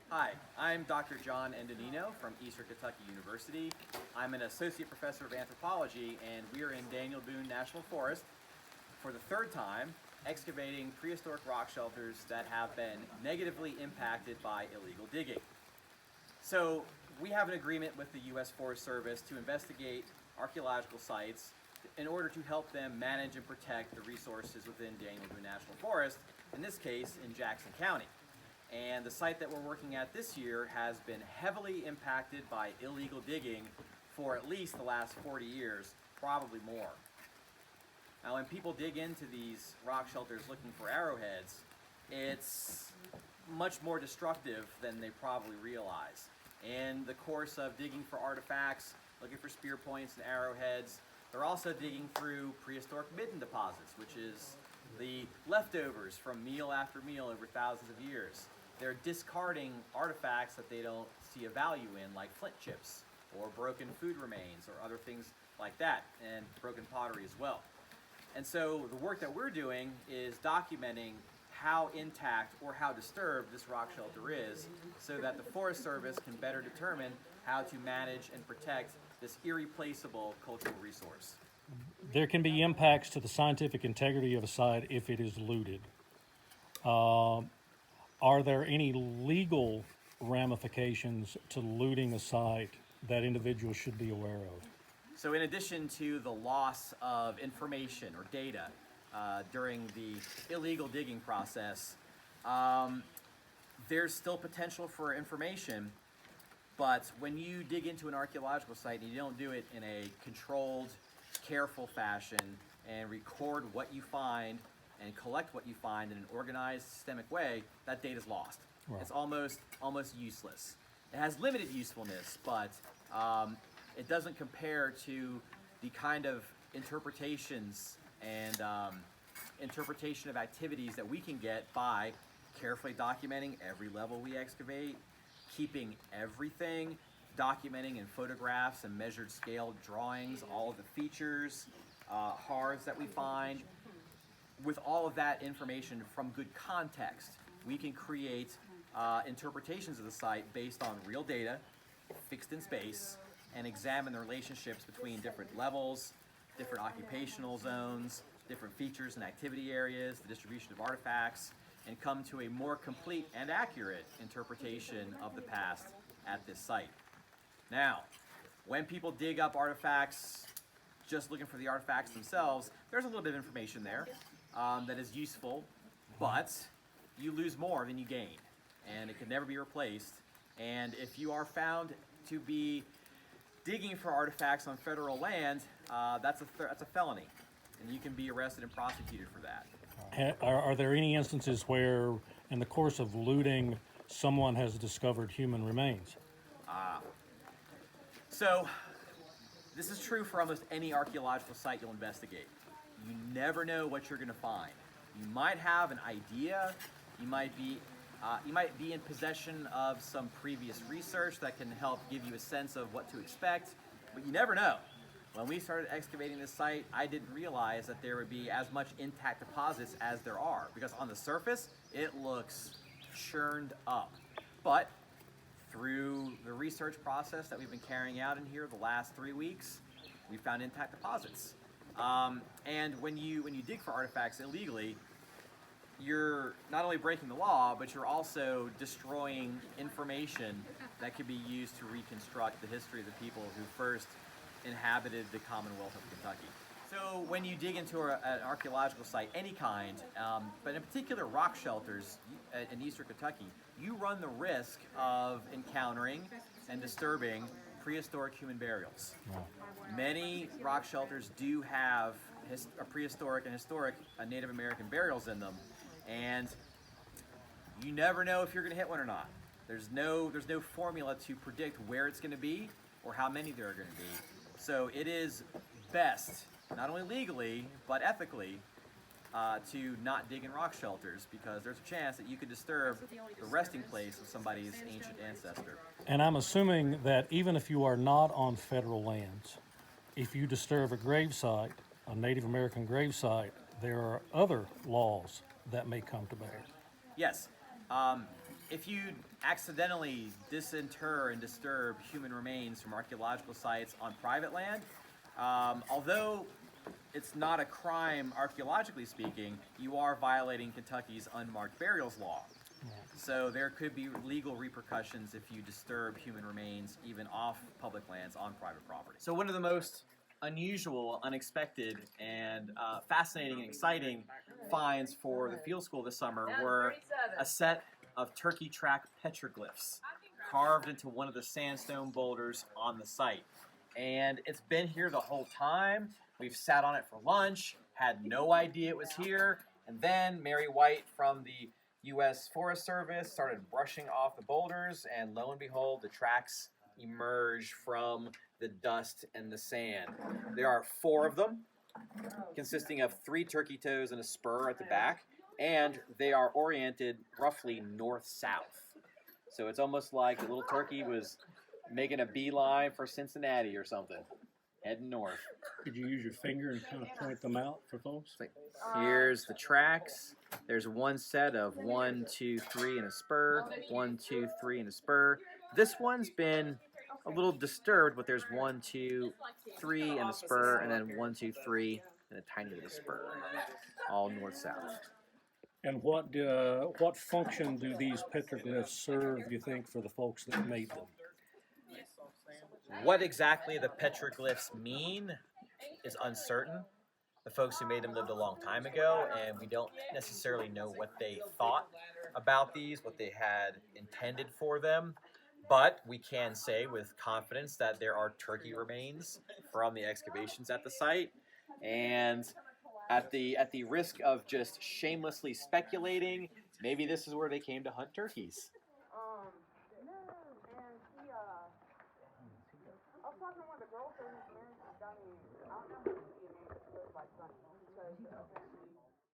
Hi, I'm Dr. Jon Endonino from Eastern Kentucky University. I'm an associate professor of anthropology, and we are in Daniel Boone National Forest for the third time excavating prehistoric rock shelters that have been negatively impacted by illegal digging. So we have an agreement with the U.S. Forest Service to investigate archaeological sites in order to help them manage and protect the resources within Daniel Boone National Forest, in this case in Jackson County. And the site that we're working at this year has been heavily impacted by illegal digging for at least the last 40 years, probably more. Now, when people dig into these rock shelters looking for arrowheads, it's much more destructive than they probably realize. In the course of digging for artifacts, looking for spear points and arrowheads, they're also digging through prehistoric midden deposits, which is the leftovers from meal after meal over thousands of years. They're discarding artifacts that they don't see a value in, like flint chips or broken food remains or other things like that, and broken pottery as well. And so the work that we're doing is documenting how intact or how disturbed this rock shelter is so that the Forest Service can better determine how to manage and protect this irreplaceable cultural resource. There can be impacts to the scientific integrity of a site if it is looted. Are there any legal ramifications to looting a site that individuals should be aware of? So in addition to the loss of information or data during the illegal digging process, there's still potential for information, but when you dig into an archaeological site and you don't do it in a controlled, careful fashion and record what you find and collect what you find in an organized, systemic way, that data is lost. Right. It's almost useless. It has limited usefulness, but it doesn't compare to the kind of interpretations and interpretation of activities that we can get by carefully documenting every level we excavate, keeping everything, documenting in photographs and measured scale drawings, all of the features, hards that we find. With all of that information from good context, we can create interpretations of the site based on real data, fixed in space, and examine the relationships between different levels, different occupational zones, different features and activity areas, the distribution of artifacts, and come to a more complete and accurate interpretation of the past at this site. Now, when people dig up artifacts just looking for the artifacts themselves, there's a little bit of information there that is useful, but you lose more than you gain, and it can never be replaced. And if you are found to be digging for artifacts on federal land, that's a felony, and you can be arrested and prosecuted for that. Are there any instances where, in the course of looting, someone has discovered human remains? So this is true for almost any archaeological site you'll investigate. You never know what you're going to find. You might have an idea. You might be in possession of some previous research that can help give you a sense of what to expect, but you never know. When we started excavating this site, I didn't realize that there would be as much intact deposits as there are, because on the surface, it looks churned up. But through the research process that we've been carrying out in here the last 3 weeks, we found intact deposits. And when you dig for artifacts illegally, you're not only breaking the law, but you're also destroying information that could be used to reconstruct the history of the people who first inhabited the Commonwealth of Kentucky. So when you dig into an archaeological site, any kind, but in particular rock shelters in Eastern Kentucky, you run the risk of encountering and disturbing prehistoric human burials. Wow. Many rock shelters do have prehistoric and historic Native American burials in them, and you never know if you're going to hit one or not. There's no formula to predict where it's going to be or how many there are going to be. So it is best, not only legally, but ethically, to not dig in rock shelters, because there's a chance that you could disturb the resting place of somebody's ancient ancestor. And I'm assuming that even if you are not on federal lands, if you disturb a gravesite, a Native American gravesite, there are other laws that may come to bear. Yes, If you accidentally disinter and disturb human remains from archaeological sites on private land, although it's not a crime archaeologically speaking, you are violating Kentucky's unmarked burials law. So there could be legal repercussions if you disturb human remains even off public lands on private property. So one of the most unusual, unexpected, and fascinating and exciting finds for the field school this summer were a set of turkey track petroglyphs carved into one of the sandstone boulders on the site. And it's been here the whole time. We've sat on it for lunch, had no idea it was here, and then Mary White from the US Forest Service started brushing off the boulders, and lo and behold, the tracks emerge from the dust and the sand. There are 4 of them, consisting of 3 turkey toes and a spur at the back, and they are oriented roughly north-south. So it's almost like the little turkey was making a beeline for Cincinnati or something, heading north. Could you use your finger and kind of point them out for folks? Here's the tracks. There's one set of 1, 2, 3 and a spur, 1, 2, 3 and a spur. This one's been a little disturbed, but there's 1, 2, 3 and a spur, and then 1, 2, 3 and a tiny little spur, all north-south. And what function do these petroglyphs serve, you think, for the folks that made them? What exactly the petroglyphs mean is uncertain. The folks who made them lived a long time ago, and we don't necessarily know what they thought about these, what they had intended for them. But we can say with confidence that there are turkey remains from the excavations at the site. And at the risk of just shamelessly speculating, maybe this is where they came to hunt turkeys. No, and she, I was talking to one of the girls, and got me, I don't know who she is, but like, funny, because